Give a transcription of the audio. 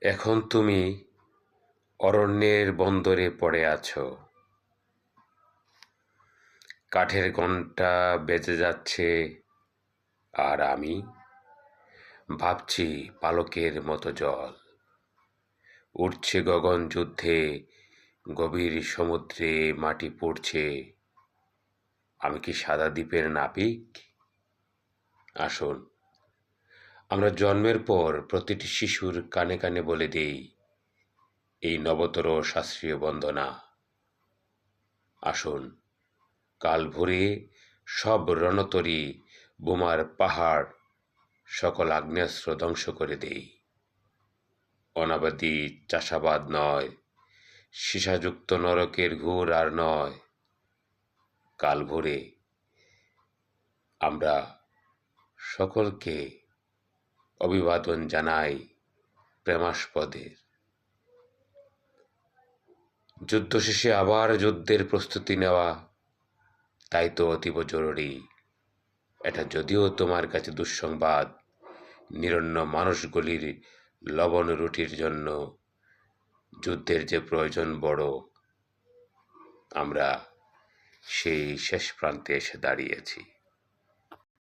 এখন তুমি অরণ্যের বন্দরে পড়ে আছো, কাঠের ঘণ্টা বেজে যাচ্ছে, আর আমি ভাবছি পালকের মতো জল উঠছে গগন যুদ্ধে, গভীর সমুদ্রে মাটি পড়ছে। আমি কি সাদা দ্বীপের নাবিক? আসুন, আমরা জন্মের পর প্রতিটি শিশুর কানে কানে বলে দেই এই নবতর শাস্ত্রীয় বন্দনা। আসুন, কাল ভোরে সব রণতরী, বোমার পাহাড়, সকল আগ্নেয়াস্ত্র ধ্বংস করে দেই। অনাবাদী চাষাবাদ নয়, সীসাযুক্ত নরকের ঘোর আর নয়। কাল ভোরে আমরা সকলকে অভিবাদন জানাই প্রেমাস্পদের। যুদ্ধ শেষে আবার যুদ্ধের প্রস্তুতি নেওয়া, তাই তো অতীব জরুরি। এটা যদিও তোমার কাছে দুঃসংবাদ, নিরন্ন মানুষগুলির লবণ রুটির জন্য যুদ্ধের যে প্রয়োজন বড়, আমরা সেই শেষ প্রান্তে এসে দাঁড়িয়েছি।